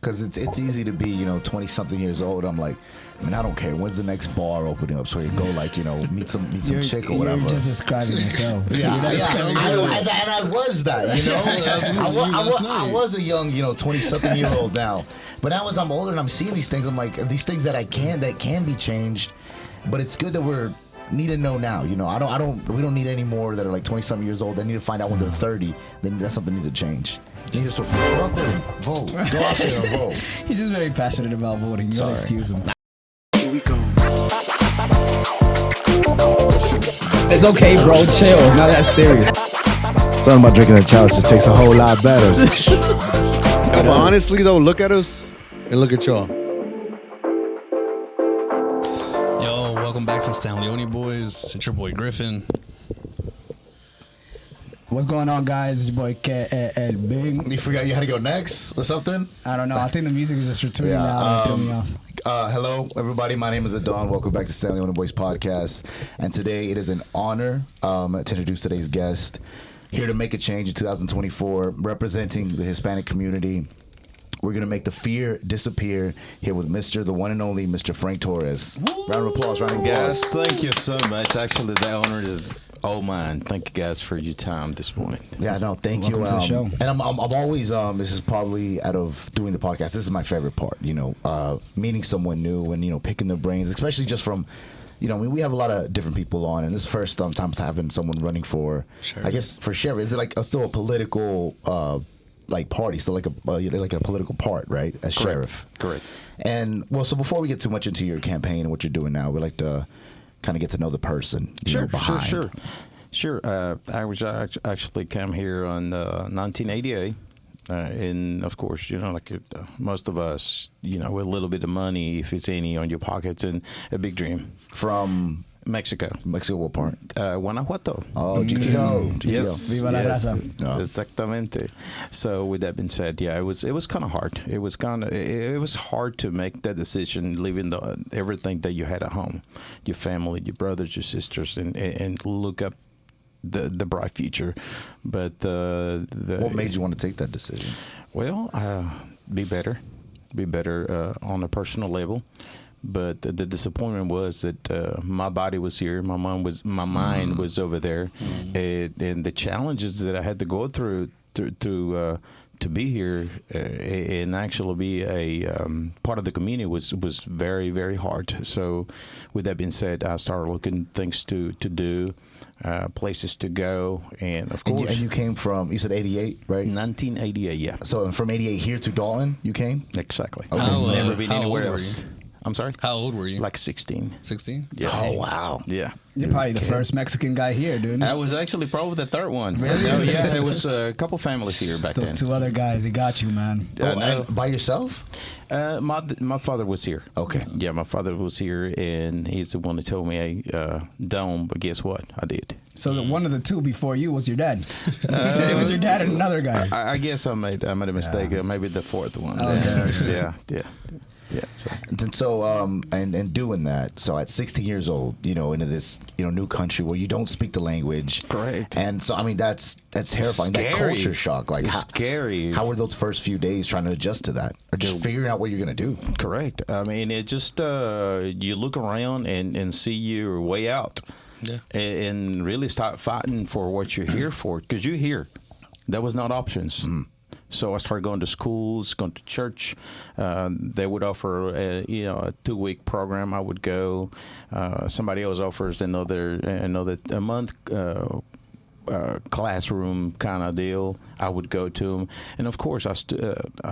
because it's easy to be 20 something years old. I'm like, man, I don't care. When's the next bar opening up so you go like meet some chick or whatever. You're just describing yourself. Yeah, and I was that. I was a young 20 something year old now, but now as I'm older and I'm seeing these things, I'm like, these things that can be changed, but it's good that we're need to know now. We don't need any more that are like 20 something years old. They need to find out when they're 30. Then that's something needs to change. You need to go out there and vote. Go out there and vote. He's just very passionate about voting. You gotta excuse him. Here we go. It's okay, bro. Chill. It's not that serious. Something about drinking a challenge just takes a whole lot better. But honestly, though, look at us and look at y'all. Yo, welcome back to Stanleone Boys. It's your boy Griffin. What's going on, guys? It's your boy El Bing. You forgot you had to go next or something? I don't know. I think the music is just returning now and threw me off. Hello, everybody. My name is Adon. Welcome back to Stanleone Boys podcast. And today it is an honor to introduce today's guest. Here to make a change in 2024, representing the Hispanic community. We're going to make the fear disappear here with the one and only Mr. Frank Torres. Woo! Round of applause, Guys, thank you so much. Actually, the honor is all mine. Thank you guys for your time this morning. Yeah, no, thank you. Welcome to the show. And I'm always, this is probably out of doing the podcast, this is my favorite part, meeting someone new and, picking their brains, especially just from, we have a lot of different people on, and this first time having someone running for, sheriff. I guess, for sheriff. Is it like still a political party, still like a political part, right? As sheriff. Correct. And so before we get too much into your campaign and what you're doing now, we like to kind of get to know the person. Behind. Sure. I was actually came here on 1988. And of course, like most of us, with a little bit of money, if it's any, on your pockets, and a big dream. From Mexico. Mexico, what part? Guanajuato. Oh, GTO. Yes. Viva la raza. Oh. Exactamente. So with that being said, yeah, it was kind of hard. It was hard to make that decision, leaving everything that you had at home, your family, your brothers, your sisters, and look up the bright future. But what made you want to take that decision? Well, be better on a personal level. But the disappointment was that my body was here, my mind was over there, and the challenges that I had to go through to be here and actually be a part of the community was very, very hard. So, with that being said, I started looking things to do. Places to go, and of course. And you came from, you said 88, right? 1988, yeah. So from 88 here to Dalton, you came? Exactly. Okay. Never been anywhere old else. were you? I'm sorry? How old were you? Like 16. 16? Yeah. Oh, wow. Yeah. You're probably the first Mexican guy here, dude. I was actually probably the third one. Really? No, yeah, there was a couple families here back Those then. two other guys, they got you, man. And by yourself? My father was here. Okay. Yeah, my father was here, and he's the one that told me, hey, don't, but guess what? I did. So one of the two before you was your dad. It was your dad and another guy. I guess I made a mistake. Maybe the fourth one. Okay. Yeah. And doing that, so at 16 years old, into this, new country where you don't speak the language. Correct. And so, I mean, that's terrifying. Scary. That culture shock. Like, scary. How were those first few days trying to adjust to that? Or just figuring out what you're going to do? Correct. I mean, it just, you look around and see your way out. Yeah. And really start fighting for what you're here for. Because you're here. That was not options. So I started going to schools, going to church. They would offer a 2-week program. I would go. Somebody else offers another a month classroom kind of deal. I would go to them, and of course I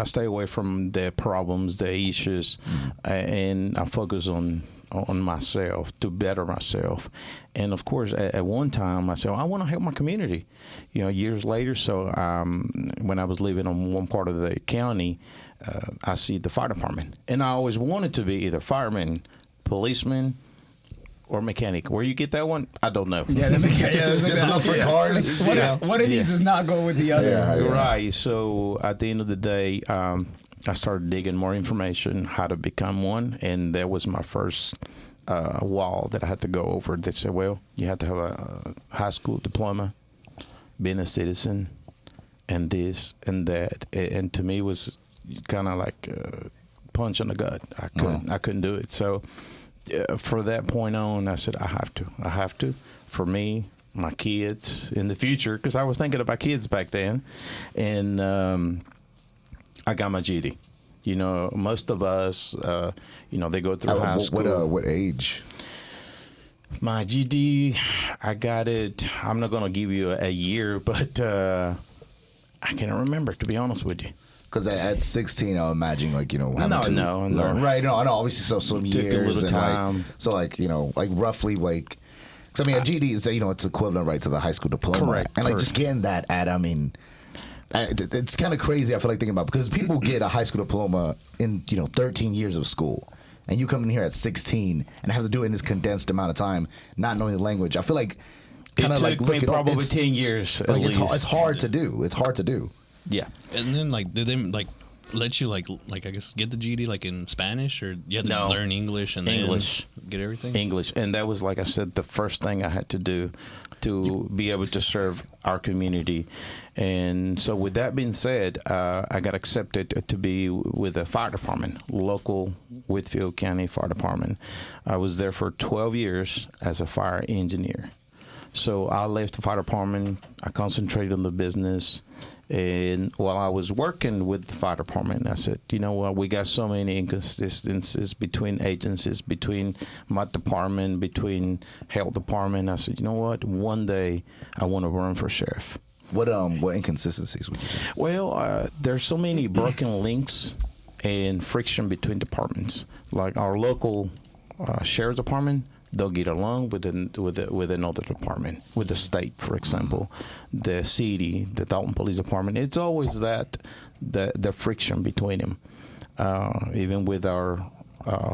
stay away from the problems, the issues, and I focus on myself to better myself. And of course, at one time, I said, I want to help my community. Years later, so when I was living on one part of the county, I see the fire department. And I always wanted to be either fireman, policeman, or mechanic. Where you get that one, I don't know. Yeah, the mechanic. Just look for cars. One of these does not go with the other. Yeah. Right. So at the end of the day, I started digging more information how to become one, and that was my first wall that I had to go over. They said, well, you have to have a high school diploma, being a citizen, and this and that. And to me, was kind of like punch in the gut. I couldn't do it. So for that point on, I said I have to for me, my kids in the future, because I was thinking about kids back then, and I got my GED. You know, most of us, they go through high school. What age? My GED, I got it. I'm not gonna give you a year, but I can't remember, to be honest with you. Because at 16, I imagine, like, having to learn. Right, no, I know, obviously, so some Took years. a little time. Like, so, like, like, roughly, like, because, I mean, a GED is, it's equivalent, right, to the high school diploma. Correct. And, like, just getting that it's kind of crazy, I feel like, thinking about, because people get a high school diploma in, 13 years of school. And you come in here at 16 and have to do it in this condensed amount of time, not knowing the language. I feel like, kind of like, me probably 10 years at least. It's hard to do. It's hard to do. Yeah. And then, like, did they, like, let you, like I guess, get the GED, like, in Spanish? Or you had to learn English and then get everything? English. And that was, like I said, the first thing I had to do to be able to serve our community. And so with that being said, I got accepted to be with the fire department, local Whitfield County Fire Department. I was there for 12 years as a fire engineer. So I left the fire department. I concentrated on the business. And while I was working with the fire department, I said, you know what, we got so many inconsistencies between agencies, between my department, between health department. I said, you know what, one day I want to run for sheriff. What inconsistencies would you say? Well, there's so many broken links and friction between departments. Like our local sheriff's department, they'll get along with another department, with the state, for example, the city, the Dalton Police Department. It's always the friction between them. Even with our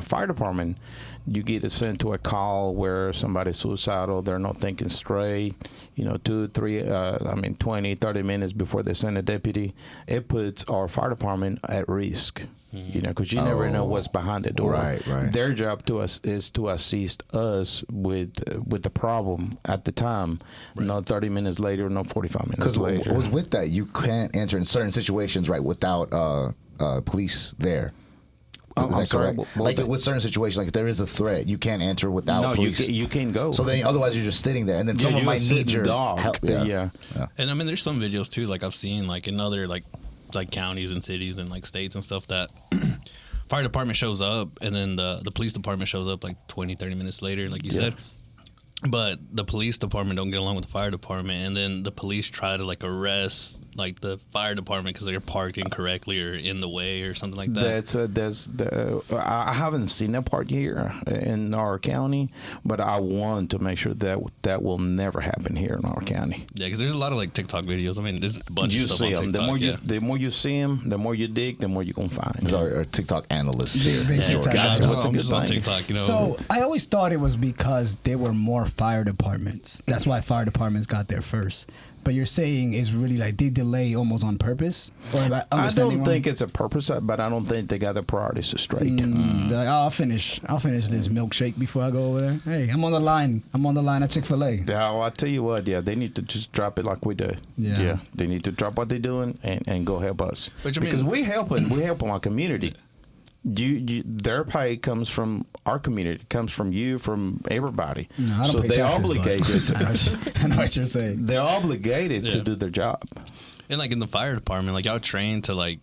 fire department, you get sent to a call where somebody's suicidal, they're not thinking straight, 20, 30 minutes before they send a deputy. It puts our fire department at risk. Because you never know what's behind the door. Right. Their job to us is to assist us with the problem at the time, not 30 minutes later, not 45 minutes later. Because with that, you can't enter in certain situations, right, without police there. Is that correct? Like with certain situations, like if there is a threat, you can't enter without police. No, you can't go. So then, otherwise, you're just sitting there, and then someone might need your help. Yeah. And I mean, there's some videos too, like I've seen, like in other like counties and cities and like states and stuff, that fire department shows up and then the police department shows up like 20, 30 minutes later, like you said. But the police department don't get along with the fire department, and then the police try to like arrest like the fire department because they're parked incorrectly or in the way or something like that. I haven't seen that part here in our county, but I want to make sure that will never happen here in our county. Yeah, because there's a lot of like TikTok videos. I mean, there's a bunch you of stuff see on them. TikTok. The more you see them, the more you dig, the more you're gonna find. There's our TikTok analyst here. I'm just on TikTok, So I always thought it was because they were more fire departments. That's why fire departments got there first. But you're saying it's really like they delay almost on purpose? Or I don't think it's a purpose, but I don't think they got the priorities straight. Like, I'll finish this milkshake before I go over there. Hey, I'm on the line at Chick-fil-A. Yeah, well, I tell you what, they need to just drop it like we do. Yeah, they need to drop what they're doing and go help us. Because we helping our community. Their pay comes from our community, comes from you, from everybody. No, I don't so pay they're taxes, obligated. I know what you're saying. They're obligated to do their job. And like in the fire department, like y'all trained to like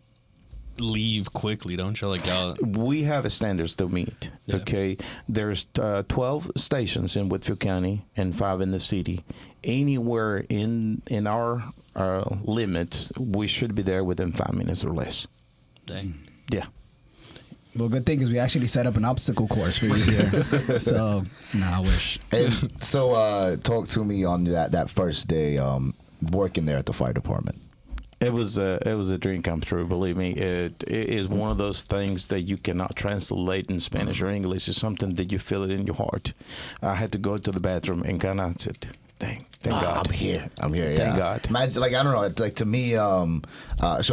leave quickly, don't you? Like y'all. We have standards to meet. Yeah. Okay, there's 12 stations in Whitfield County and 5 in the city. Anywhere in our limits, we should be there within 5 minutes or less. Dang. Yeah. Well, good thing is we actually set up an obstacle course for you here. So, I wish. And so, talk to me on that first day working there at the fire department. It was a dream come true. Believe me, it is one of those things that you cannot translate in Spanish or English. It's something that you feel it in your heart. I had to go to the bathroom and kind of said, Thank God. I'm here. Yeah. Thank God. Imagine, like, I don't know. It's like, to me, so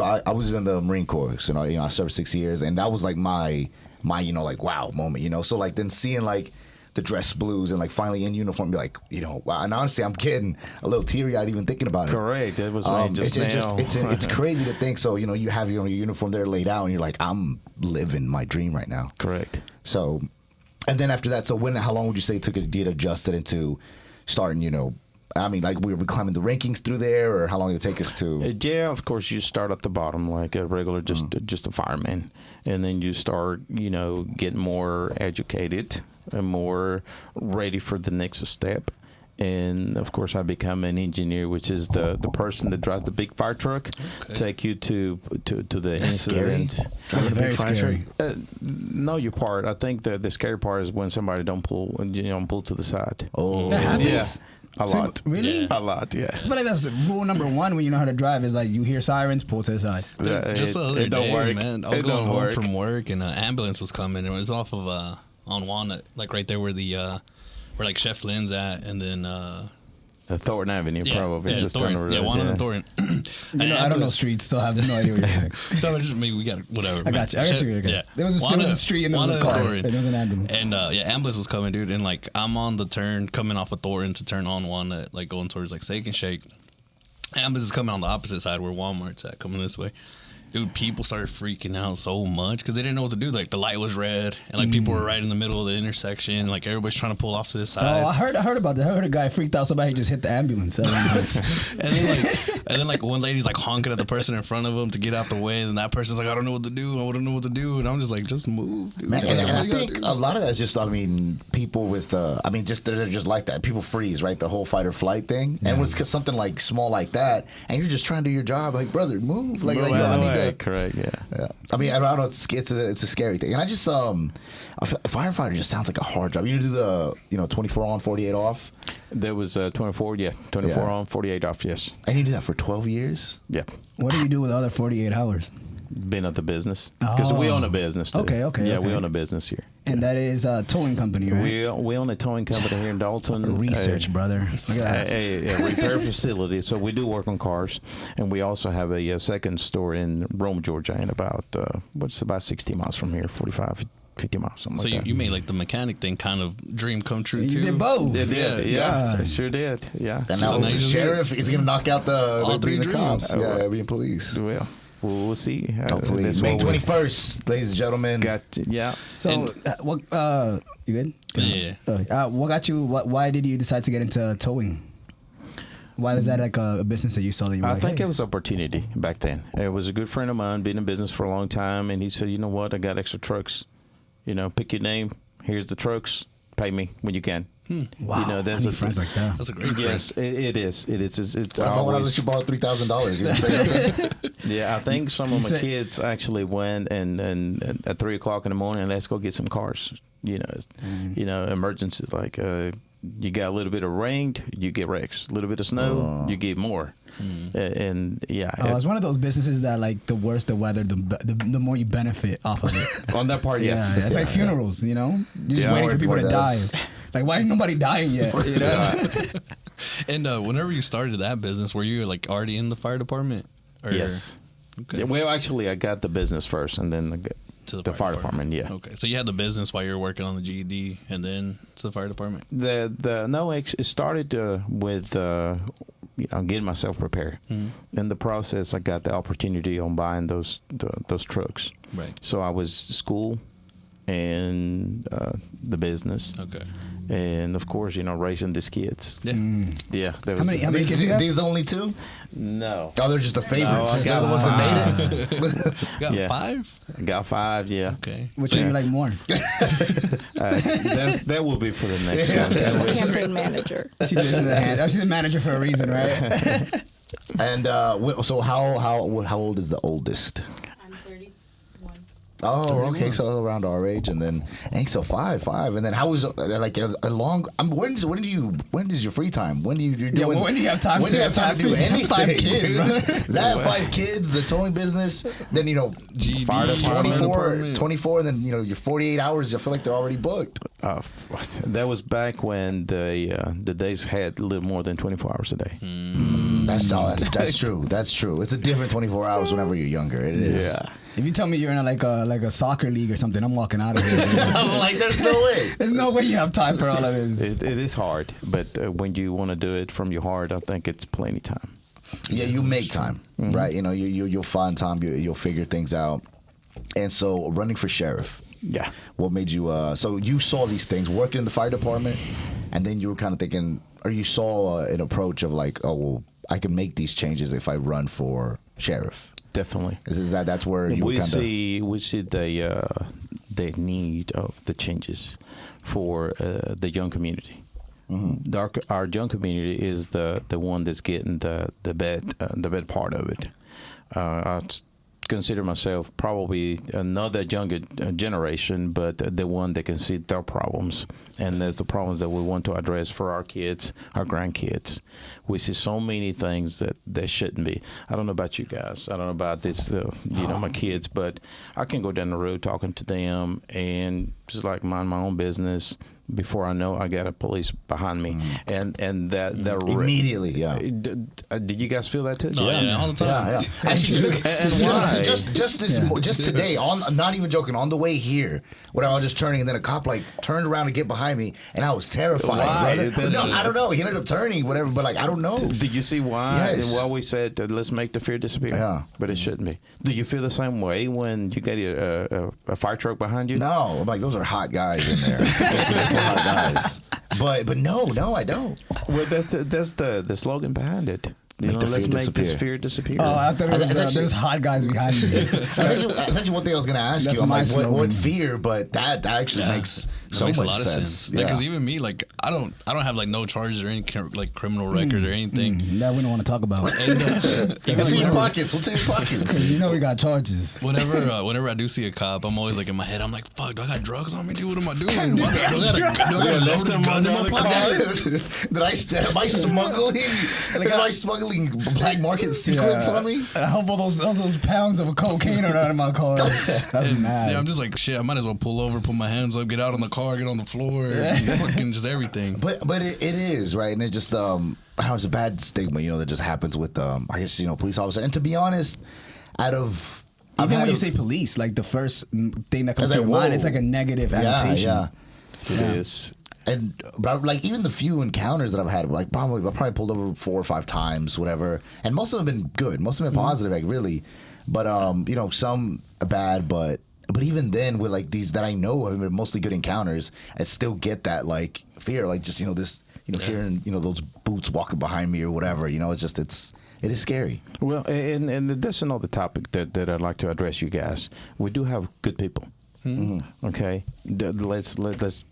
I was in the Marine Corps. So, I served 6 years, and that was like my like, wow moment. So like then seeing like the dress blues and like finally in uniform, be like, you know, wow. And honestly, I'm getting a little teary eyed even thinking about it. Correct. That was it's crazy to think. So, you know, you have your uniform there laid out, and you're like, I'm living my dream right now. Correct. So, and then after that, so how long would you say it took to get adjusted into starting, you know, I mean, like we were climbing the rankings through there, or how long did it take us to? Yeah, of course, you start at the bottom like a regular, just a fireman, and then you start, you know, getting more educated and more ready for the next step. And of course, I become an engineer, which is the person that drives the big fire truck, take you to the incident. Very scary. No, your part. I think the scary part is when somebody don't pull to the side. Oh, That happens. Yeah. A lot. Really? Yeah. A lot, yeah. I feel like that's rule number one when you know how to drive is like you hear sirens, pull to the side. Dude, just the other day, man, I was going home work. from work and an ambulance was coming, and it was off of on Walnut, like right there where where like Chef Lynn's at, and then Thornton Avenue, probably. Just Thornton. down the road. Walnut and Thornton. You know, I don't know streets, so I have no idea what you're saying. No, just maybe we got whatever. I got you. Okay. Yeah, There was a street and there was a car. And there was an ambulance. And ambulance was coming, dude. And like I'm on the turn coming off of Thornton to turn on Walnut, like going towards like Steak and Shake. Ambulance is coming on the opposite side where Walmart's at, coming this way. Dude, people started freaking out so much because they didn't know what to do. Like the light was red, and like people were right in the middle of the intersection. Like everybody's trying to pull off to this side. Oh, I heard about that. I heard a guy freaked out. Somebody just hit the ambulance. and then like one lady's like honking at the person in front of him to get out the way, and that person's like, I don't know what to do. I don't know what to do. And I'm just like, just move, dude. Man, Like, and that's I what you gotta think do. a lot of that's just, I mean, people with, I mean, just they're just like that. People freeze, right? The whole fight or flight thing. And when it's something like small like that, and you're just trying to do your job, like, brother, move. Like, Move yo, out I of the need way. to. Correct, yeah. Yeah. I mean, I don't know. It's a scary thing. And I just, a firefighter just sounds like a hard job. You do the, 24 on, 48 off. There was 24, 24 on, 48 off, yes. And you do that for 12 years? Yeah. What do you do with the other 48 hours? Been at the business. Because we own a business, too. Okay. Yeah, okay. we own a business here. And that is a towing company, right? We own a towing company here in Dalton. Research, brother. Look at that. A repair facility. So we do work on cars, and we also have a second store in Rome, Georgia, and about 60 miles from here, 45, 50 miles, something So like that. you made like the mechanic thing kind of dream come true You too. did both. It did, yeah. God. It sure did, yeah. And So now now the you just sheriff is going to knock out All three being the cops. dreams. Yeah, being police. Well, we'll see. Hopefully. That's May what we 21st, ladies and gentlemen. got. Yeah. So, what? You good? Yeah. What got you? Why did you decide to get into towing? Why is that like a business that you saw that you were I like, think hey? it was opportunity back then. It was a good friend of mine, been in business for a long time, and he said, "You know what? I got extra trucks. Pick your name. Here's the trucks. Pay me when you can." Wow, there's I need friends like that. That's a great Yes, it is. It is. It's I want to always. let you borrow $3,000. You know what I'm saying? Yeah, I think some of You my said- kids actually went and at 3:00 in the morning, let's go get some cars. Emergencies like you got a little bit of rain, you get wrecks. A little bit of snow, you get more. And yeah, It's one of those businesses that like the worse the weather, the more you benefit off of it. on that part, yes. Yeah, it's like funerals, You're just Yeah, waiting for people to die. that's- Like, why ain't nobody dying yet? And whenever you started that business, were you like already in the fire department? Or, Yes. Okay. Yeah, well, actually, I got the business first, and then I got To the fire department. Yeah. Okay. So you had the business while you were working on the GED, and then to the fire department. It started with getting myself prepared. In the process, I got the opportunity on buying those trucks. Right. So I was school and the business. Okay. And of course, raising these kids. Yeah. Yeah. That How was many kids you have? These the only two? No. Oh, they're just the favorites. No, I They're got the ones that made it. Got Yeah. 5? I got 5. Yeah. Okay. Which one you like more? That will be for the next one. Campaign manager. She's the manager for a reason, right? And so how old is the oldest? I'm 31. Oh, okay, so around our age, and then so five, and then how was like a long? When is your free time? When do you doing? When do you have time when to do you have time to do have anything? 5 kids, brother? That 5 kids, the towing business, then GED, fire department, 24, 24, and then your 48 hours. I feel like they're already booked. That was back when the days had a little more than 24 hours a day. That's true. That's true. It's a different 24 hours whenever you're younger. It is. Yeah. If you tell me you're in like a soccer league or something, I'm walking out of here. I'm like, there's no way. There's no way you have time for all of this. It is hard, but when you want to do it from your heart, I think it's plenty time. Yeah, you make time, right? You know, you'll find time. You'll figure things out. And so, running for sheriff. Yeah. What made you? So you saw these things working in the fire department, and then you were kind of thinking, or you saw an approach of like, oh, well, I can make these changes if I run for sheriff. Definitely. That's where you we kind of we see the need of the changes for the young community. Our young community is the one that's getting the bad part of it. I consider myself probably not that younger generation, but the one that can see their problems, and there's the problems that we want to address for our kids, our grandkids. We see so many things that shouldn't be. I don't know about you guys. I don't know about this, my kids, but I can go down the road talking to them and just like mind my own business. Before I know, I got a police behind me, and that immediately. Yeah. Did you guys feel that too? Oh, yeah, all the time. Yeah. Actually, and why? Just today, I'm not even joking. On the way here, when I was just turning, and then a cop like turned around to get behind me, and I was terrified. Why? No, I don't know. He ended up turning, whatever. But like, I don't know. Did you see why? Yes. And why we said that let's make the fear disappear? Yeah. But it shouldn't be. Do you feel the same way when you get a fire truck behind you? No, I'm like, those are hot guys in there. Hot guys. But no, I don't. Well, that's the slogan behind it. Let's make this fear disappear. Oh, I thought it was there's hot guys behind me. That's actually one thing I was going to ask That's you. I'm my like, slogan. what fear? But that actually makes so makes much a lot of sense. Because even me, like, I don't have like no charges or any like criminal record or anything. That we don't want to talk about. And, What's in your pockets? What's in your pockets? Because you know we got charges. Whenever I do see a cop, I'm always like in my head, I'm like, fuck, do I got drugs on me, dude? What am I doing? Do I got a loaded gun in my pocket? Am I smuggling? Am I smuggling black market secrets on me? I hope all those pounds of cocaine are out of my car. That's mad. Yeah, I'm just like, shit, I might as well pull over, put my hands up, get out on the car, get on the floor, fucking just everything. But it is, right? And it just it's a bad stigma, that just happens with I guess, police officers. And to be honest, even when you say police, like the first thing that comes to your mind, it's like a negative annotation. Yeah. It is. But like even the few encounters that I've had, like I probably pulled over 4 or 5 times, whatever, and most of them have been good, most of them been positive, like really. But some bad, but even then with like these that I know have been mostly good encounters, I still get that like fear, like just hearing those boots walking behind me or whatever. It is scary. Well, and that's another topic that I'd like to address, you guys. We do have good people. Mm-hmm. Okay, let's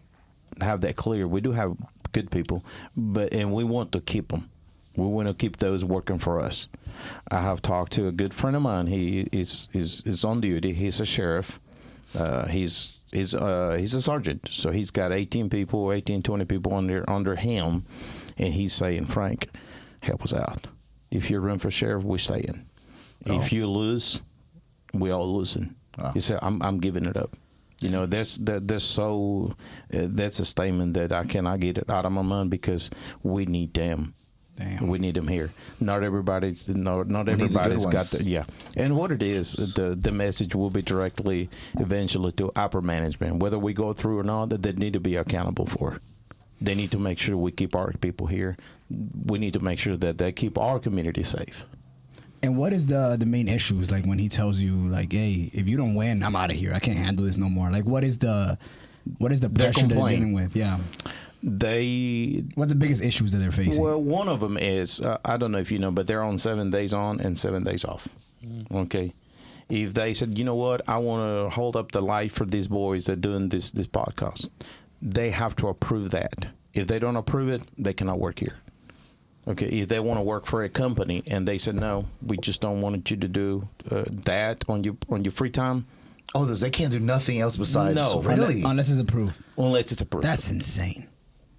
have that clear. We do have good people, and we want to keep them. We want to keep those working for us. I have talked to a good friend of mine. He is on duty. He's a sheriff. He's a sergeant. So he's got 18, 20 people under him, and he's saying, Frank, help us out. If you run for sheriff, we're staying. If you lose, we all losing. He said, I'm giving it up. That's a statement that I cannot get it out of my mind because we need them. Damn. We need them here. Not everybody's got And what it is, the message will be directly eventually to upper management, whether we go through or not. That they need to be accountable for. They need to make sure we keep our people here. We need to make sure that they keep our community safe. And what is the main issues, like when he tells you, like, hey, if you don't win, I'm out of here. I can't handle this no more. Like, what is the pressure they're dealing with? Yeah. What's the biggest issues that they're facing? Well, one of them is, I don't know if you know, but they're on 7 days on and 7 days off. Okay. If they said, you know what, I want to hold up the light for these boys that are doing this podcast, they have to approve that. If they don't approve it, they cannot work here. Okay, if they want to work for a company and they said, no, we just don't want you to do that on your free time. Oh, they can't do nothing else besides. No, really? Unless it's approved. Unless it's approved. That's insane.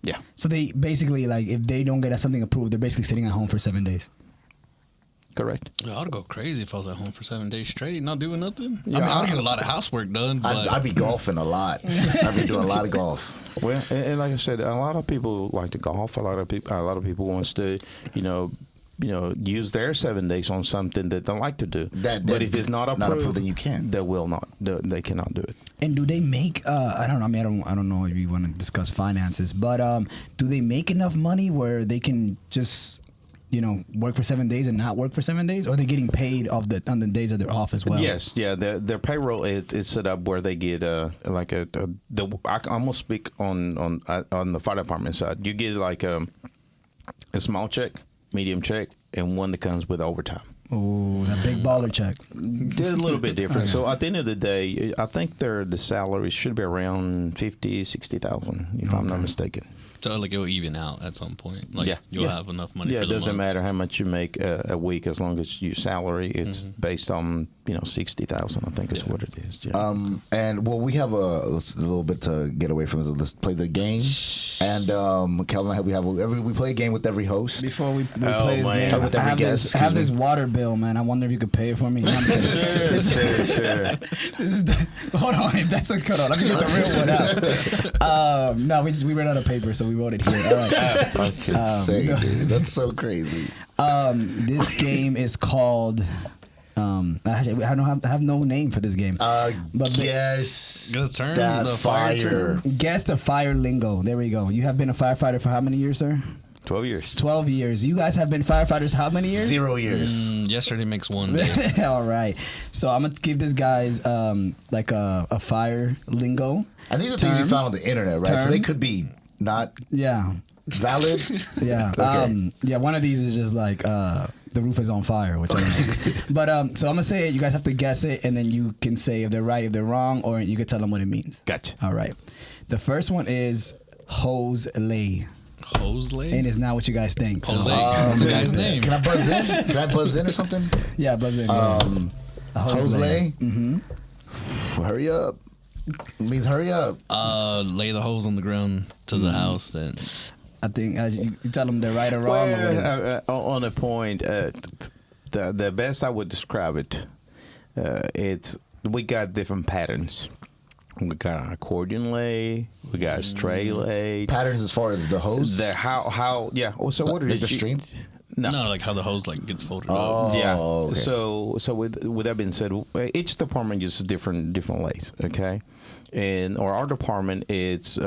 Yeah. So they basically, like, if they don't get something approved, they're basically sitting at home for 7 days. Correct. I'd go crazy if I was at home for 7 days straight, not doing nothing. Yeah, I'd get a lot of housework done. But I'd be golfing a lot. I'd be doing a lot of golf. Well, and like I said, a lot of people like to golf. A lot of people wants to, use their 7 days on something that they like to do. But if it's not approved, then you can't. They will not. They cannot do it. And do they make? I don't know. I mean, I don't know if you want to discuss finances, but do they make enough money where they can just, work for 7 days and not work for 7 days, or are they getting paid on the days that they're off as well? Yes, yeah. Their payroll is set up where they get I almost speak on the fire department side. You get like a small check, medium check, and one that comes with overtime. Oh, that big baller check. They're a little bit different. So at the end of the day, I think the salary should be around 50,000, 60,000, if I'm not mistaken. So like it'll even out at some point. Like you'll have enough money. Yeah, for it the doesn't month. matter how much you make a week as long as your salary it's based on 60,000. I think is what it is. Yeah. And we have a little bit to get away from this. Let's play the game. And Calvin, we play a game with every host. Before we play this game, With every guest, I have this water bill, man. I wonder if you could pay it for me. No, I'm kidding. Sure. This is hold on. If that's hold on. Let me get the real one out. No, we ran out of paper, so we wrote it here. All right. That's insane, dude. That's so crazy. This game is called. I have no name for this game. Guess Good turn, that the fire turn. Guess the fire lingo. There we go. You have been a firefighter for how many years, sir? 12 years. 12 years. You guys have been firefighters how many years? 0 years. Yesterday makes one day. All right. So I'm gonna give this guys like a fire lingo. And these are things you found on the internet, right? So Term. they could be not Yeah. valid. Yeah. Okay. One of these is just like the roof is on fire, which I know. But so I'm gonna say it. You guys have to guess it, and then you can say if they're right, if they're wrong, or you can tell them what it means. Gotcha. All right. The first one is hose lay, Hosley? and it's not what you guys think. So, Jose. That's the guy's name. Can I buzz in? Can I buzz in or something? yeah, buzz in. A Jose? Mm-hmm. Hurry up. It means hurry up. Lay the hose on the ground to the house. Then I think as you tell them they're right or wrong. On a point, the best I would describe it, it's we got different patterns. We got an accordion lay. We got a straight lay. Patterns as far as the hose. Yeah. So what are the streams? no, like how the hose like gets folded Oh, up. Yeah. okay. So with that being said, each department uses different lays. Okay, and our department it's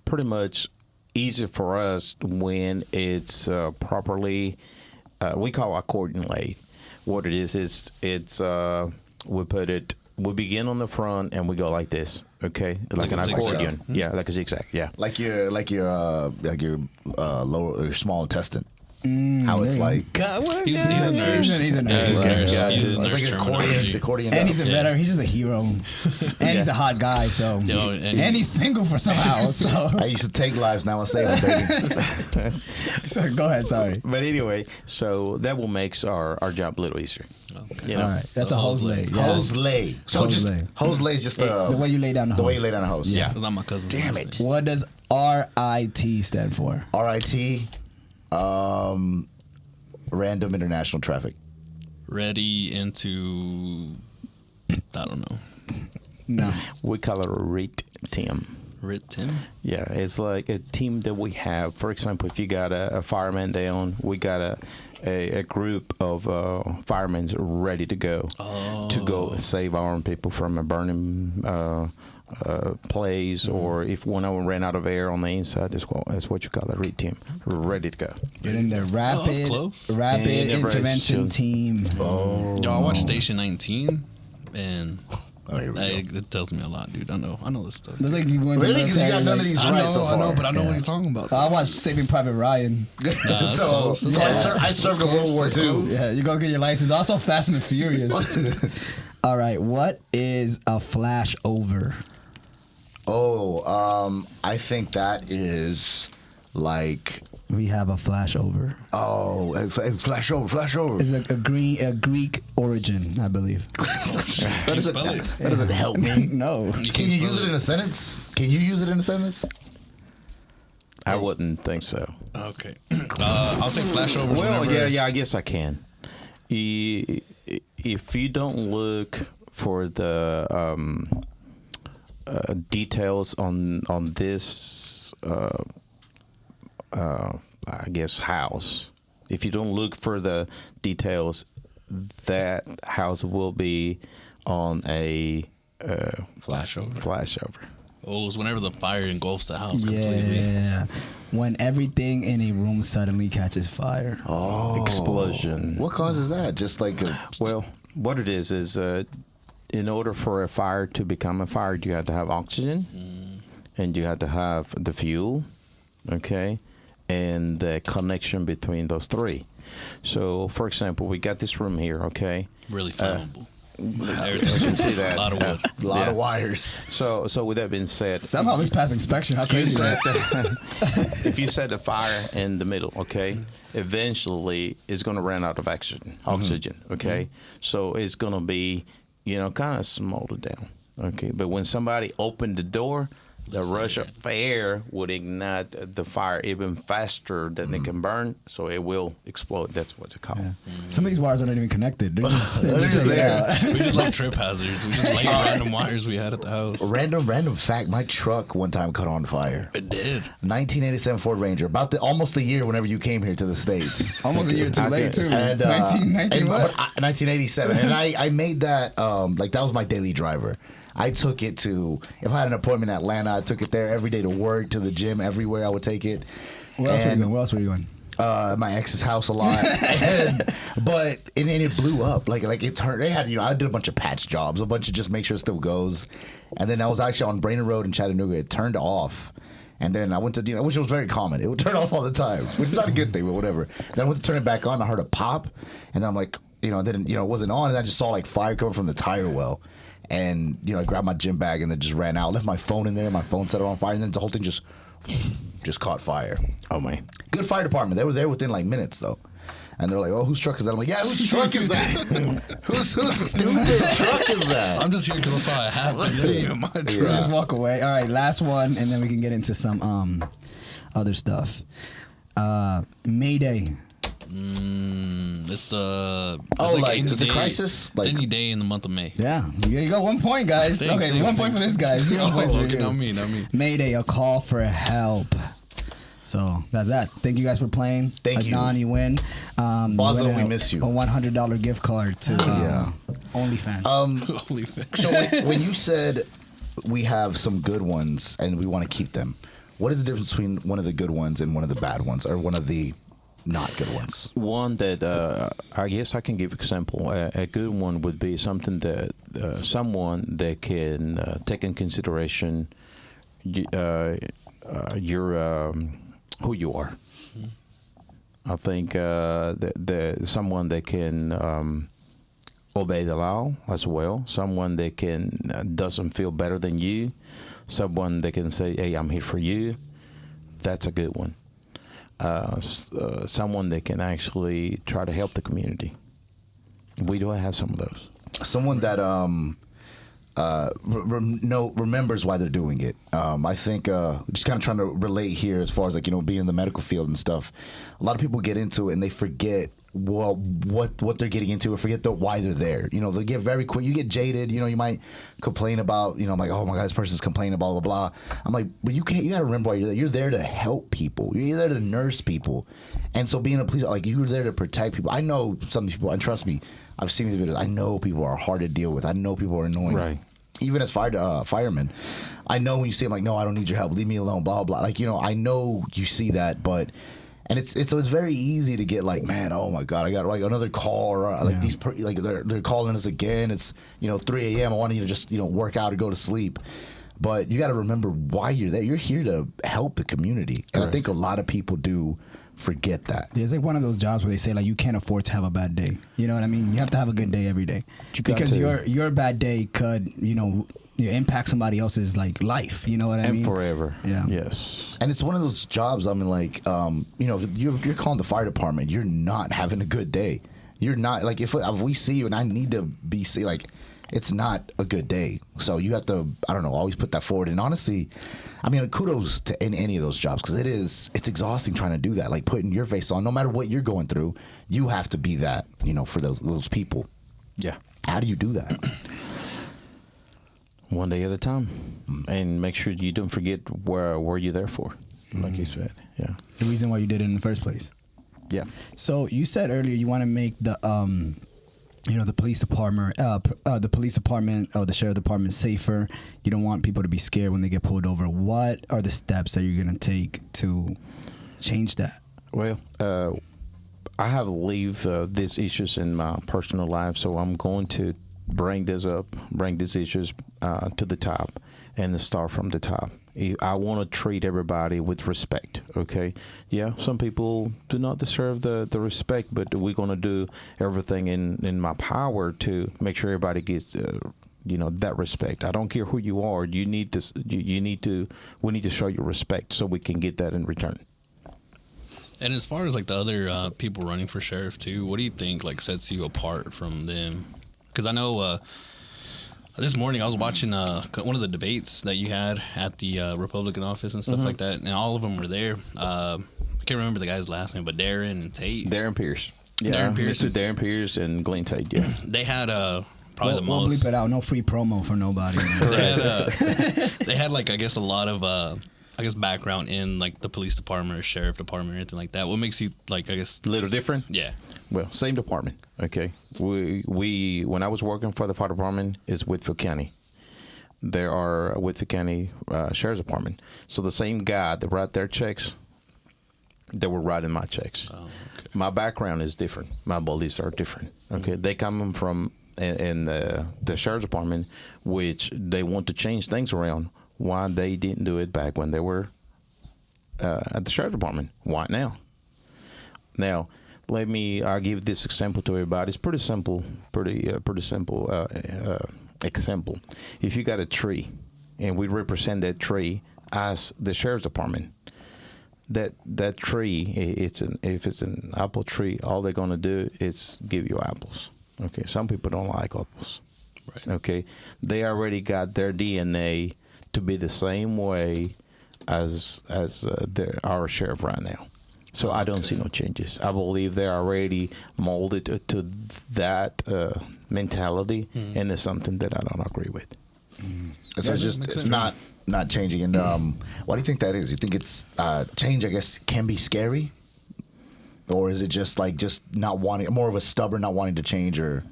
pretty much easy for us when it's properly. We call accordion lay. What it is it's we put it. We begin on the front and we go like this. Okay, like an a zigzag. accordion. Yeah, like a zigzag. Yeah. Like your lower or small intestine. How it's like. He's a nurse. He's a nurse. He's a nurse. Yeah, He's a It's nurse like terminology. accordion. And he's a Yeah. veteran. He's just a hero. And he's a hot guy. So Yo, and he's single for somehow. So I used to take lives. Now I save them, baby. so go ahead. Sorry. But anyway, so that will make our job a little easier. Okay. You know? All right. That's So a hose hose lay. lay. Yeah. Hose lay. So Hose just lay. hose lay is just The way you lay down the the way hose. you lay down a hose. Yeah. That's not my cousin's Damn last it. name. What does RIT stand for? RIT. Random international traffic. Ready into, I don't know. No. We call it a RIT team. Rit Tim? Yeah, it's like a team that we have. For example, if you got a fireman down, we got a group of firemen ready to go save our own people from a burning place, or if one of them ran out of air on the inside, that's what you call a RIT team, ready to go. Get in there. Rapid, close. rapid intervention Intervention. team. Yo, I watched Station 19, and Oh, here we go. it tells me a lot, dude. I know this stuff. Looks like you went to Really? Because you got military, none of like- these I right know, so far. I know, but I know what he's talking about. I watched Saving Private Ryan. That's so close. That's so close. I served in That's World War close. II. That's Yeah, you go get your license. Also, Fast and the Furious. All right, what is a flashover? Oh, I think that is like We have a flashover. flash over. It's a Greek origin, I believe. That Can you doesn't, spell it? that doesn't help me. No. You Can can't you spell use it in a sentence? Can you use it in a sentence? I wouldn't think so. Okay. I'll say flashovers. Well, whenever, yeah, I guess I can. If you don't look for the details on this, I guess house, if you don't look for the details, that house will be on a flashover. Oh, it's whenever the fire engulfs the house completely. Yeah. When everything in a room suddenly catches fire. Oh, Explosion. What causes that? Just like a Well, what it is in order for a fire to become a fire, you have to have oxygen, and you have to have the fuel, okay, and the connection between those three. So, for example, we got this room here, okay. Really flammable. You can see that. A lot of wood. a lot of Yeah. wires. So with that being said, Somehow this passed inspection. How if you crazy is set that? if you set the fire in the middle, okay, eventually it's going to run out of oxygen, okay? So it's going to be, kind of smoldered down, okay? But when somebody opened the door, the rush of air would ignite the fire even faster than it can burn, so it will explode. That's what they call it. Some of these wires aren't even connected. They're just Yeah. We just like trip hazards. We just like random wires we had at the house. Random fact: my truck one time caught on fire. It did. 1987 Ford Ranger, almost a year whenever you came here to the States. almost a year too late, too. And 19 what? 1987, and I made that that was my daily driver. I took it to, if I had an appointment in Atlanta, I took it there every day to work, to the gym, everywhere I would take it. Where else were you going? My ex's house a lot, but it blew up. Like it turned. They had, I did a bunch of patch jobs, a bunch of just make sure it still goes, and then I was actually on Brainerd Road in Chattanooga. It turned off, and then I went to, which was very common. It would turn off all the time, which is not a good thing, but whatever. Then I went to turn it back on. I heard a pop, and then I'm like, it wasn't on, and I just saw like fire coming from the tire well. And, I grabbed my gym bag and then just ran out. Left my phone in there. My phone set it on fire. And then the whole thing just caught fire. Oh, man. Good fire department. They were there within like minutes, though. And they're like, oh, whose truck is that? I'm like, yeah, whose truck is that? whose stupid truck is that? I'm just here because I saw it happen. It ain't even my truck. Just walk away. All right, last one, and then we can get into some other stuff. Mayday. It's the it's a crisis. It's any day in the month of May. Yeah, you got 1 point, guys. Thanks, okay, 1 point for this guy. 1 point for Okay, you. not me. Mayday, a call for help. So that's that. Thank you guys for playing. Thank you. Adnan, you win. Bazo, we miss you. A $100 gift card to OnlyFans. Holy fuck. So when you said we have some good ones and we want to keep them, what is the difference between one of the good ones and one of the bad ones, or one of the not good ones? One that I guess I can give example. A good one would be something that someone that can take in consideration your who you are. I think someone that can obey the law as well. Someone that can doesn't feel better than you. Someone that can say, "Hey, I'm here for you." That's a good one. Someone that can actually try to help the community. We do have some of those. Someone that remembers why they're doing it. I think just kind of trying to relate here as far as being in the medical field and stuff. A lot of people get into it and they forget what they're getting into, or forget why they're there. They get very quick. You get jaded. You might complain about. I'm like, oh my God, this person's complaining, blah blah blah. I'm like, but you can't. You got to remember why you're there. You're there to help people. You're there to nurse people. And so being a police, you're there to protect people. I know some people, and trust me, I've seen these videos. I know people are hard to deal with. I know people are annoying. Right. Even as firemen, I know when you say, no, I don't need your help, leave me alone, blah blah. I know you see that, but. And it's very easy to get man, oh my God, I got another call, or they're calling us again. It's 3 a.m. I want you to just work out or go to sleep. But you got to remember why you're there. You're here to help the community, and I think a lot of people do forget that. Yeah, it's like one of those jobs where they say you can't afford to have a bad day. You know what I mean? You have to have a good day every day, because your bad day could impact somebody else's life. You know what I mean? And forever. Yeah. Yes. And it's one of those jobs. I mean, if you're calling the fire department, you're not having a good day. You're not if we see you and I need to be it's not a good day. So you have to, always put that forward. And honestly, kudos to any of those jobs, because it's exhausting trying to do that. Putting your face on, no matter what you're going through, you have to be that, for those people. Yeah. How do you do that? One day at a time, and make sure you don't forget where you're there for, like you said. Yeah. The reason why you did it in the first place. Yeah. So you said earlier you want to make the the police department or the sheriff department safer. You don't want people to be scared when they get pulled over. What are the steps that you're going to take to change that? Well, I have lived these issues in my personal life, so I'm going to bring these issues to the top, and start from the top. I want to treat everybody with respect, okay? Yeah, some people do not deserve the respect, but we're going to do everything in my power to make sure everybody gets that respect. I don't care who you are. We need to show you respect so we can get that in return. And as far as like the other people running for sheriff too, what do you think like sets you apart from them? Because I know this morning I was watching one of the debates that you had at the Republican office and stuff like that, and all of them were there. I can't remember the guy's last name, but Darren and Tate. Darren Pierce. Yeah, Darren Pierce. Mr. Darren Pierce and Glenn Tate, yeah. They had probably the We'll most. bleep it out. No free promo for nobody. They had like, I guess, a lot of background in like the police department or sheriff department or anything like that. What makes you like, I guess, A little different? Yeah. Well, same department, okay? We when I was working for the fire department, is Whitfield County. There are Whitfield County Sheriff's Department. So the same guy that write their checks, they were writing my checks. Oh, okay. My background is different. My beliefs are different, okay? They come from in the Sheriff's Department, which they want to change things around. Why they didn't do it back when they were at the Sheriff's Department? Why now? Now, I'll give this example to everybody. It's pretty simple, example. If you got a tree, and we represent that tree as the Sheriff's Department, that tree, if it's an apple tree, all they're gonna do is give you apples. Okay, some people don't like apples. Right. Okay, they already got their DNA to be the same way as our sheriff right now. So I don't see no changes. I believe they're already molded to that mentality, and it's something that I don't agree with. So it's not changing. And why do you think that is? You think it's change? I guess can be scary, or is it just not wanting, more of a stubborn not wanting to change? Or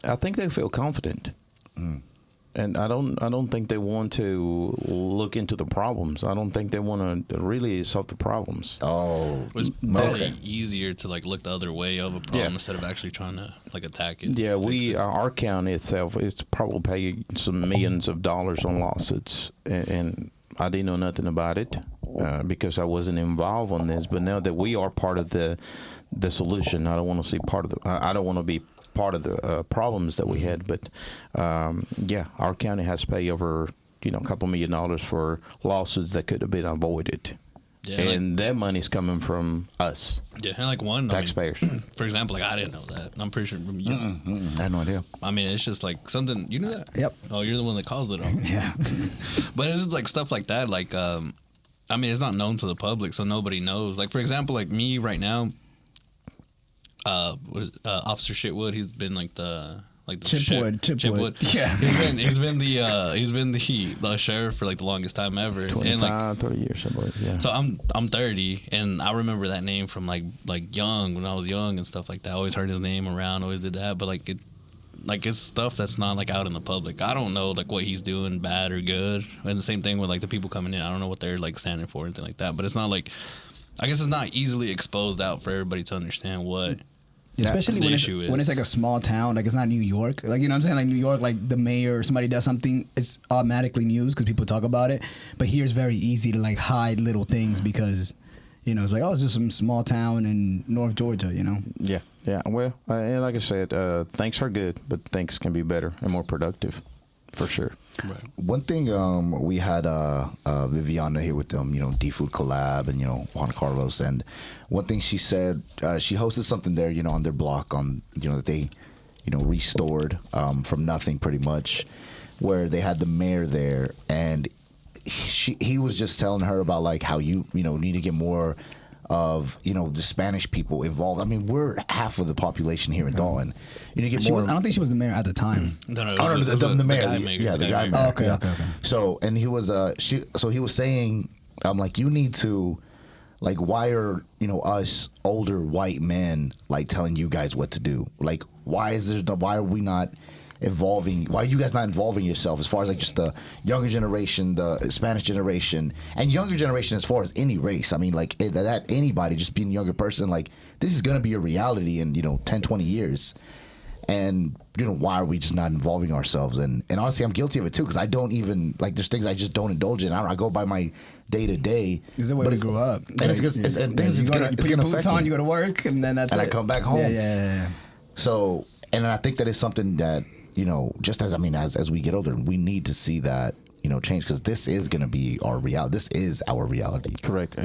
I think they feel confident. And I don't think they want to look into the problems. I don't think they want to really solve the problems. Oh, It's probably easier to like look the other way of a problem instead of actually trying to like attack it. Yeah, our county itself, it's probably paid some millions of dollars on lawsuits, and I didn't know nothing about it because I wasn't involved on this. But now that we are part of the solution, I don't want to see part of the. I don't want to be part of the problems that we had. But our county has paid over a couple $1 million for lawsuits that could have been avoided. Yeah, and that money's coming from us. Yeah, and like taxpayers. For example, like I didn't know that. I'm pretty sure you. I had no idea. I mean, it's just like something you knew that. Yep. Oh, you're the one that caused it all. Yeah. But it's just like stuff like that. Like, I mean, it's not known to the public, so nobody knows. Like, for example, like me right now. Officer Shitwood, he's been like the Chipwood. Yeah, he's been the sheriff for like the longest time ever. 25, 30 years, I believe. Yeah. So I'm 30, and I remember that name from like young, when I was young and stuff like that. I always heard his name around, always did that. But it's stuff that's not like out in the public. I don't know like what he's doing, bad or good. And the same thing with like the people coming in. I don't know what they're like standing for or anything like that. But it's not like, I guess it's not easily exposed out for everybody to understand what. Especially when it's like a small town, like it's not New York. Like, you know what I'm saying? Like New York, like the mayor or somebody does something, it's automatically news because people talk about it. But here it's very easy to like hide little things because, it's like, oh, it's just some small town in North Georgia, Yeah, yeah. Well, and like I said, things are good, but things can be better and more productive, for sure. Right. One thing we had Viviana here with them, D-Food Collab and Juan Carlos, and one thing she said, she hosted something there, on their block on that they restored from nothing pretty much, where they had the mayor there, and he was just telling her about like how you need to get more of the Spanish people involved. I mean, we're half of the population here in Dalton. You need to get more. I don't think she was the mayor at the time. No, the mayor. The guy mayor. Oh, okay. So, and he was he was saying, I'm like, you need to Like, why are, us older white men, like, telling you guys what to do? Like, why are we not evolving? Why are you guys not involving yourself as far as, like, just the younger generation, the Spanish generation, and younger generation as far as any race? I mean, like, that anybody, just being a younger person, like, this is going to be a reality in, 10, 20 years. And, why are we just not involving ourselves? And honestly, I'm guilty of it, too, because I don't even, like, there's things I just don't indulge in. I go by my day-to-day. It's the way to grow up. And it's going to put your boots on, you go to work, and then that's and it. I come back home. Yeah. So, and I think that is something that, just as we get older, we need to see that, change, because this is going to be our reality. This is our reality. Correct.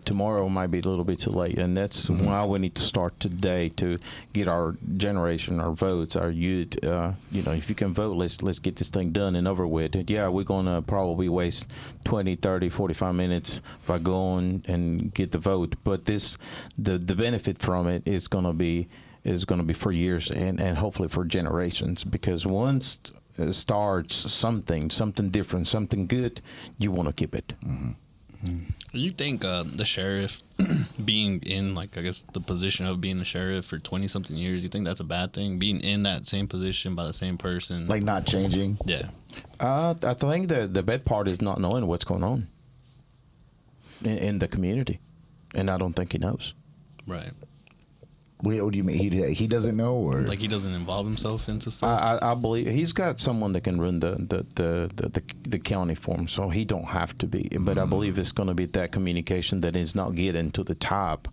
Tomorrow might be a little bit too late, and that's why we need to start today to get our generation, our votes, our youth. If you can vote, let's get this thing done and over with. Yeah, we're going to probably waste 20, 30, 45 minutes by going and get the vote, but the benefit from it is going to be for years and hopefully for generations, because once starts something different, something good, you want to keep it. You think the sheriff being in, like, I guess the position of being the sheriff for 20 something years, you think that's a bad thing, being in that same position by the same person, like not changing? Yeah. I think the bad part is not knowing what's going on in the community, and I don't think he knows. Right. What do you mean? He doesn't know, or like he doesn't involve himself into stuff? I believe he's got someone that can run the county for him, so he don't have to be. But I believe it's going to be that communication that is not getting to the top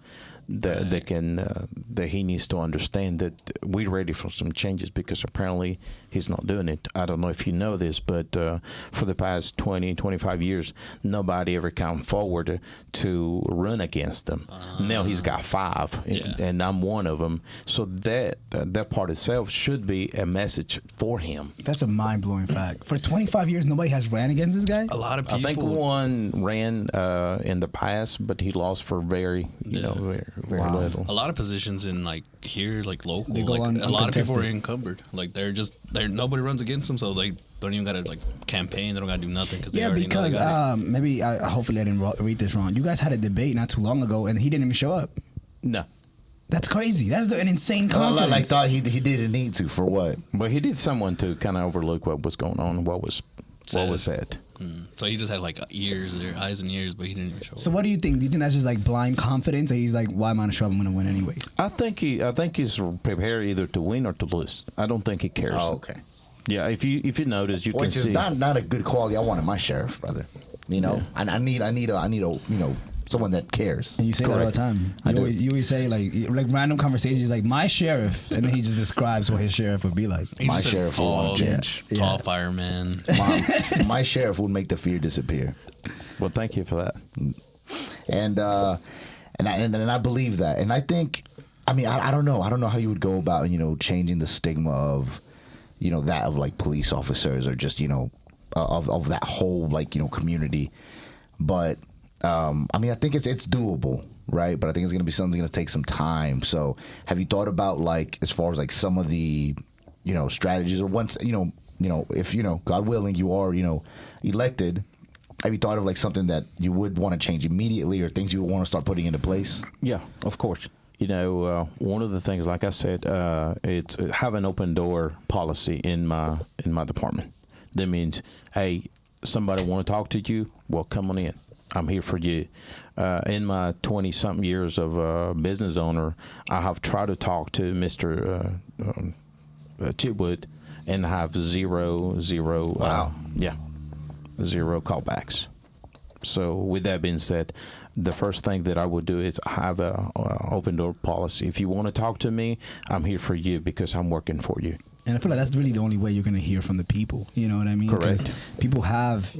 that he needs to understand that we're ready for some changes, because apparently he's not doing it. I don't know if you know this, but for the past 20, 25 years, nobody ever come forward to run against him. Now he's got 5, and I'm one of them. So that part itself should be a message for him. That's a mind-blowing fact. For 25 years, nobody has ran against this guy? A lot of people. I think one ran in the past, but he lost for very little. A lot of positions in, like, here, like, local, They go like, a lot of people are uncontested. encumbered. Like, nobody runs against them, so they don't even got to, like, campaign. They don't got to do nothing because they already know they got it. Hopefully I didn't read this wrong. You guys had a debate not too long ago, and he didn't even show up. No. That's crazy. That's an insane conference. Like, thought he didn't need to, for what? But he did someone to kind of overlook what was going on, what was said. So he just had, like, eyes and ears, but he didn't even show So up. what do you think? Do you think that's just like blind confidence? That he's like, why am I not sure I'm going to win anyway? I think he's prepared either to win or to lose. I don't think he cares. Oh, okay. Yeah, if you notice, you Which can is see. not a good quality I want in my sheriff, brother. I need a someone that cares. And you say that all the time. You always say like random conversations like my sheriff, and then he just describes what his sheriff would be like. He My just said sheriff will want to change. Tall fireman. My sheriff would make the fear disappear. Well, thank you for that. And I believe that. And I think, I don't know how you would go about changing the stigma of that of like police officers, or just of that whole community. But I think it's doable, right? But I think it's gonna be something that's gonna take some time. So have you thought about, like, as far as like some of the strategies, or once if God willing you are elected, have you thought of like something that you would want to change immediately, or things you would want to start putting into place? Yeah, of course. One of the things, like I said, it's have an open door policy in my department. That means, hey, somebody want to talk to you? Well, come on in. I'm here for you. In my 20-something years of business owner, I have tried to talk to Mr. Chitwood and have zero. Wow. Zero callbacks. So with that being said, the first thing that I would do is have a open door policy. If you want to talk to me, I'm here for you because I'm working for you. And I feel like that's really the only way you're going to hear from the people. You know what I mean? Correct. 'Cause people have,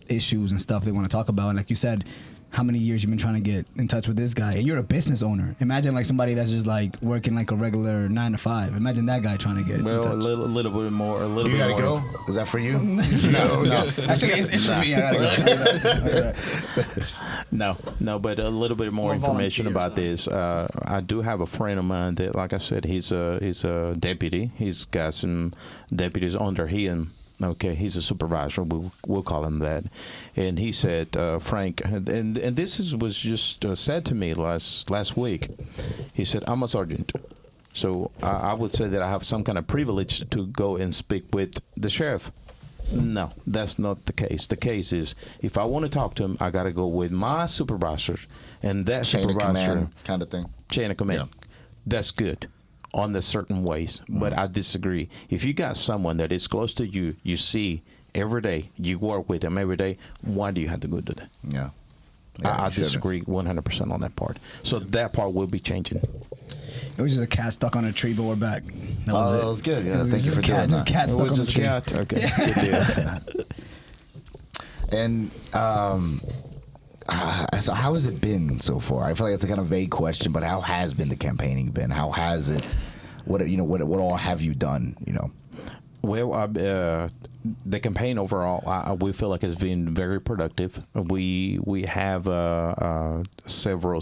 issues and stuff they want to talk about. And like you said, how many years you've been trying to get in touch with this guy, and you're a business owner. Imagine like somebody that's just like working like a regular 9 to 5. Imagine that guy trying to get in touch. A little bit more. You gotta go? Is that for you? No. Actually, it's for me. I gotta go. No, but a little bit more information about this. I do have a friend of mine that, like I said, he's a deputy. He's got some deputies under him Okay, he's a supervisor. We'll call him that. And he said, Frank, and was just said to me last week. He said, I'm a sergeant. So I would say that I have some kind of privilege to go and speak with the sheriff. No, that's not the case. The case is, if I want to talk to him, I got to go with my supervisor, and that chain supervisor, of command kind of thing. Chain of command. Yeah. That's good on the certain ways, but I disagree. If you got someone that is close to you, you see every day, you work with them every day, why do you have to go to that? Yeah. I disagree 100% on that part. So that part will be changing. It was just a cat stuck on a tree, but we're back. That was good. Yeah, thank you for doing that. Just cat stuck on the tree. Cat? Okay, good deal. And so how has it been so far? I feel like it's a kind of vague question, but how has been the campaigning been? How has it? What all have you done? Well, the campaign overall, we feel like it's been very productive. We have several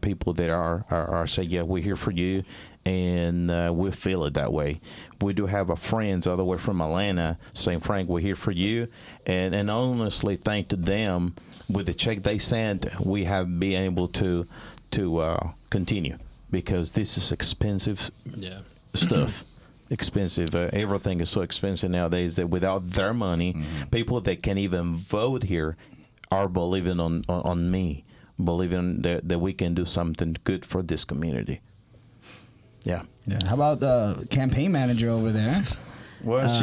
people that are saying, yeah, we're here for you, and we feel it that way. We do have friends all the way from Atlanta saying, Frank, we're here for you, and honestly, thank to them, with the check they sent, we have been able to continue, because this is expensive stuff. Expensive. Everything is so expensive nowadays that without their money, people that can't even vote here are believing on me, believing that we can do something good for this community. Yeah. How about the campaign manager over there? Well,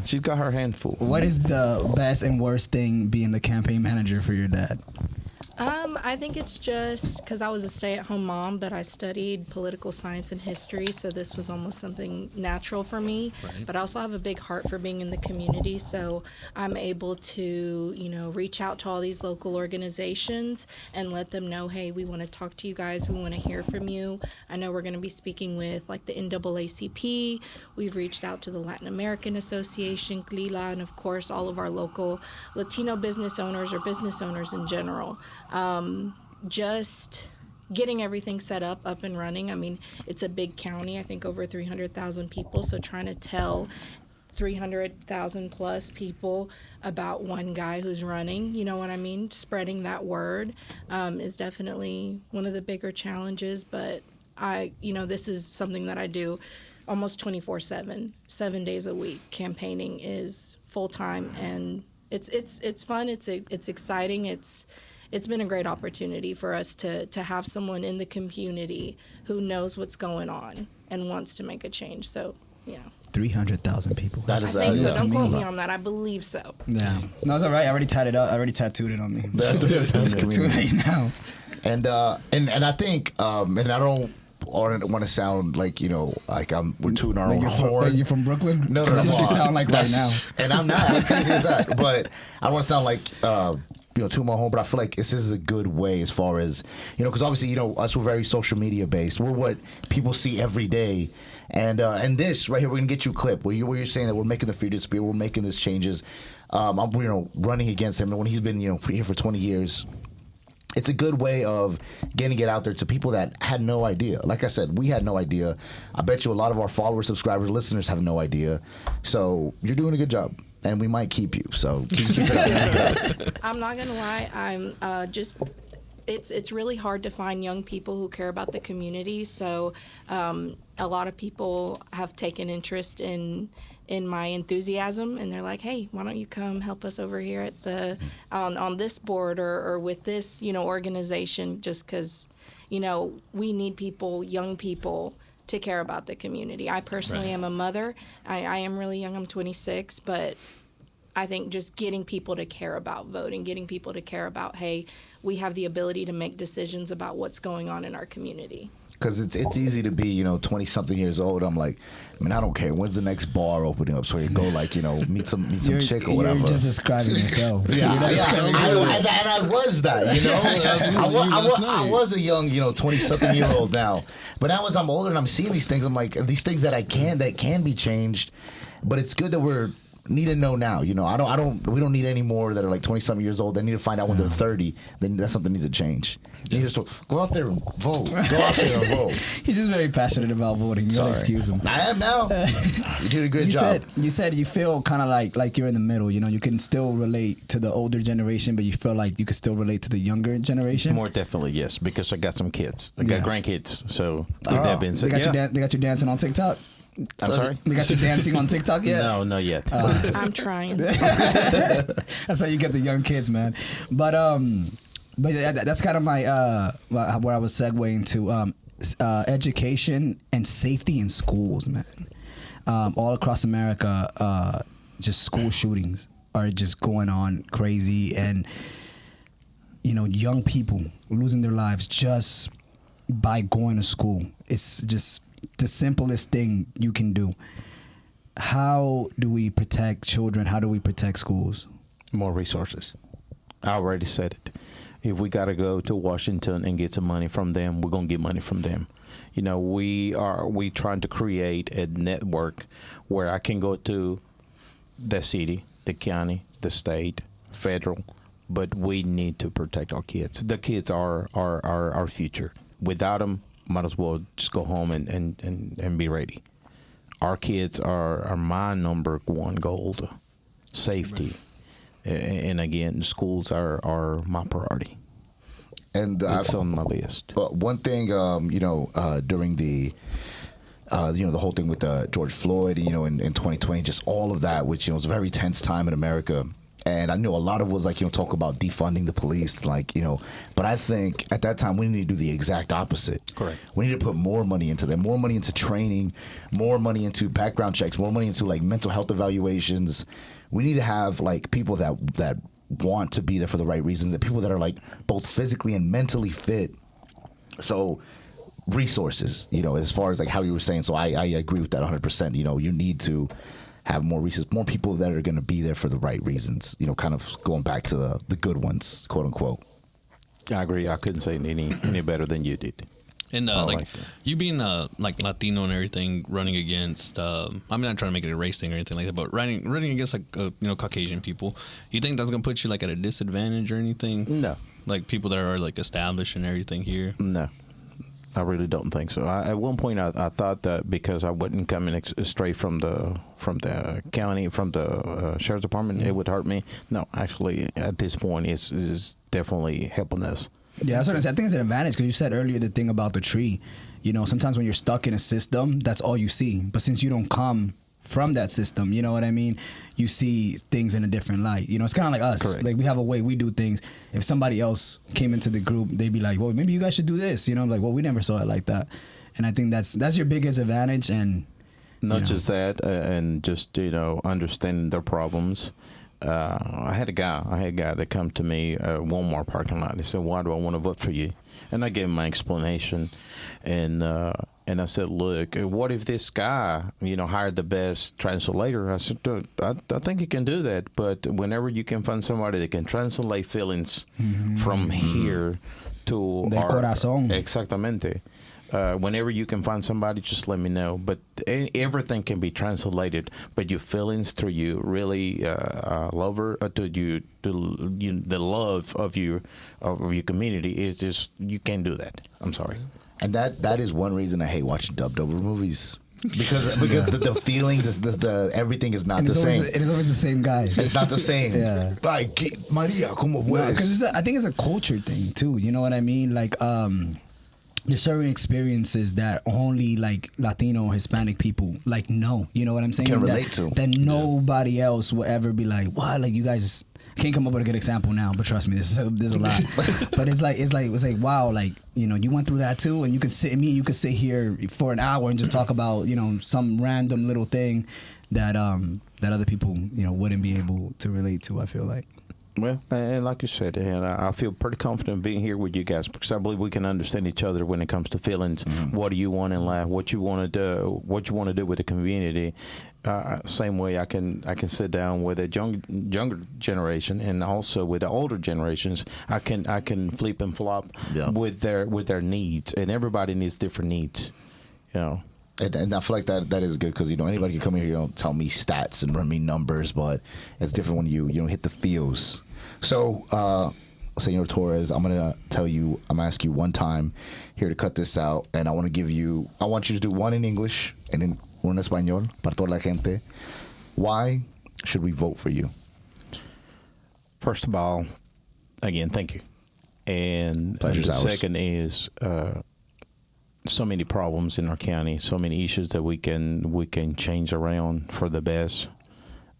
she's got her hand full. What is the best and worst thing being the campaign manager for your dad? I think it's just because I was a stay-at-home mom, but I studied political science and history, so this was almost something natural for me. Right. But I also have a big heart for being in the community, so I'm able to, reach out to all these local organizations and let them know, hey, we want to talk to you guys, we want to hear from you. I know we're going to be speaking with like the NAACP. We've reached out to the Latin American Association, CLILA, and of course all of our local Latino business owners or business owners in general. Just getting everything set up and running. I mean, it's a big county, I think over 300,000 people, so trying to tell 300,000 plus people about one guy who's running, you know what I mean? Spreading that word is definitely one of the bigger challenges, but this is something that I do almost 24/7, 7 days a week. Campaigning is full-time, and it's fun, it's exciting, it's been a great opportunity for us to have someone in the community who knows what's going on and wants to make a change. So, 300,000 people. I think so. Don't quote me on that. I believe so. Yeah. No, it's all right. I already tied it up. I already tattooed it on me. That's too late now. And I think, and I don't want to sound like, like we're tooting our own horn. You're from Brooklyn? No, that's what you sound like right now. And I'm not. How crazy is that? But I don't want to sound like, to my home, but I feel like this is a good way as far as, because obviously, us, we're very social media based. We're what people see every day. And this right here, we're going to get you a clip where you're saying that we're making the fear disappear, we're making these changes. I'm, running against him. And when he's been, here for 20 years, it's a good way of getting it out there to people that had no idea. Like I said, we had no idea. I bet you a lot of our followers, subscribers, listeners have no idea. So you're doing a good job. And we might keep you, so keep it up. I'm not gonna lie. I'm it's really hard to find young people who care about the community. So a lot of people have taken interest in my enthusiasm, and they're like, "Hey, why don't you come help us over here at the on this board or with this organization?" Just because we need people, young people, to care about the community. I personally am a mother. I am really young. I'm 26, but I think just getting people to care about voting, getting people to care about, hey, we have the ability to make decisions about what's going on in our community. Because it's easy to be, 20-something years old. I'm like, I don't care. When's the next bar opening up? So you go, meet some chick or whatever. You're just describing yourself. And I was that, I was a young, 20-something year old now. But now as I'm older and I'm seeing these things, I'm like, these things that can be changed. But it's good that we're need to know now. You know, we don't need any more that are like 20-something years old. They need to find out when they're 30. Then that's something that needs to change. You need to go out there and vote. Go out there and vote. He's just very passionate about voting. You gotta excuse him. I am now. You did a good job. You said you feel kind of like you're in the middle. You know, you can still relate to the older generation, but you feel like you can still relate to the younger generation. More definitely, yes, because I got some kids. I got grandkids. So with that being said, they got you dancing on TikTok. I'm sorry? They got you dancing on TikTok yet? No, not yet. I'm trying. That's how you get the young kids, man. But yeah, that's kind of my where I was segueing to education and safety in schools, man. All across America, just school shootings are just going on crazy, and you know, young people losing their lives just by going to school. It's just the simplest thing you can do. How do we protect children? How do we protect schools? More resources. I already said it. If we got to go to Washington and get some money from them, we're going to get money from them. You know, we trying to create a network where I can go to the city, the county, the state, federal, but we need to protect our kids. The kids are our future. Without them, might as well just go home and be ready. Our kids are my number one goal. Safety. Right. And again, schools are my priority. And it's on my list. One thing, during the the whole thing with George Floyd, in 2020, just all of that, which was a very tense time in America. And I know a lot of it was like, talk about defunding the police, but I think at that time we need to do the exact opposite. Correct. We need to put more money into them, more money into training, more money into background checks, more money into mental health evaluations. We need to have people that want to be there for the right reasons, the people that are both physically and mentally fit. So resources, as far as how you were saying. So I agree with that 100%. You need to have more reasons, more people that are going to be there for the right reasons, kind of going back to the good ones, quote unquote. I agree. I couldn't say any better than you did. And you being Latino and everything, running against, I'm not trying to make it a race thing or anything like that, but running against Caucasian people, you think that's going to put you at a disadvantage or anything? No. People that are established and everything here? No. I really don't think so. At one point, I thought that because I wasn't coming straight from the county, from the sheriff's department, it would hurt me. No, actually, at this point, it's definitely helping us. Yeah, that's what I said. I think it's an advantage because you said earlier the thing about the tree. Sometimes when you're stuck in a system, that's all you see. But since you don't come from that system, you know what I mean? You see things in a different light. It's kind of like us. Correct. We have a way we do things. If somebody else came into the group, they'd be like, well, maybe you guys should do this. Well, we never saw it like that. And I think that's your biggest advantage. And not just that, and just, understanding their problems. I had a guy that come to me at Walmart parking lot. He said, why do I want to vote for you? And I gave him my explanation. And I said, look, what if this guy, hired the best translator? I said, I think he can do that. But whenever you can find somebody that can translate feelings from here to Del corazón. Exactamente. Whenever you can find somebody, just let me know. But everything can be translated. But your feelings through you really lover to you, the love of your community is just, you can't do that. I'm sorry. And that is one reason I hate watching dubbed over movies. Because the feeling, the everything is not the same. It is always the same guy. It's not the same. Yeah. Maria, ¿cómo puedes? Because I think it's a culture thing too. You know what I mean? There's certain experiences that only Latino, Hispanic people know. You know what I'm saying? Can relate to. That nobody else will ever be like, wow, you guys. I can't come up with a good example now, but trust me, there's a lot. But it's like wow, you went through that too, and you could sit here for an hour and just talk about some random little thing that other people wouldn't be able to relate to. I feel like. Well, and like you said, and I feel pretty confident being here with you guys because I believe we can understand each other when it comes to feelings. Mm-hmm. What do you want in life? What you want to do? What you want to do with the community? Same way I can sit down with a younger generation and also with the older generations. I can flip and flop with their needs, and everybody needs different needs. And I feel like that is good because anybody can come here, tell me stats and run me numbers, but it's different when you hit the feels. So, Senor Torres, I'm gonna ask you one time here to cut this out, and I want you to do one in English and then one en español para toda la gente. Why should we vote for you? First of all, again, thank you. And Pleasure's the ours. second is so many problems in our county, so many issues that we can change around for the best.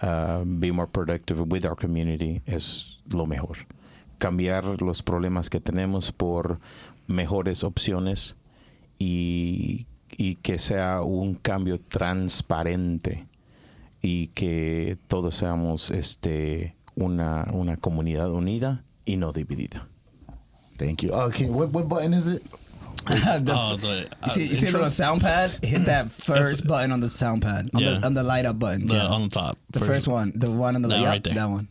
Be more productive with our community es lo mejor. Cambiar los problemas que tenemos por mejores opciones y que sea un cambio transparente y que todos seamos una comunidad unida y no dividida. Thank you. Okay, what button is it? You see the little sound pad? Hit that first button on the sound pad. On the light up button. On the top. The first one. The one on the right there. That one.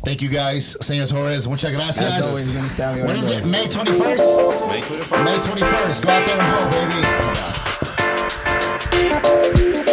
Thank you guys. Senor Torres, muchas gracias. As always, gonna stand When is it? May 21st? May 21st. May 21st. Go out there and vote, baby.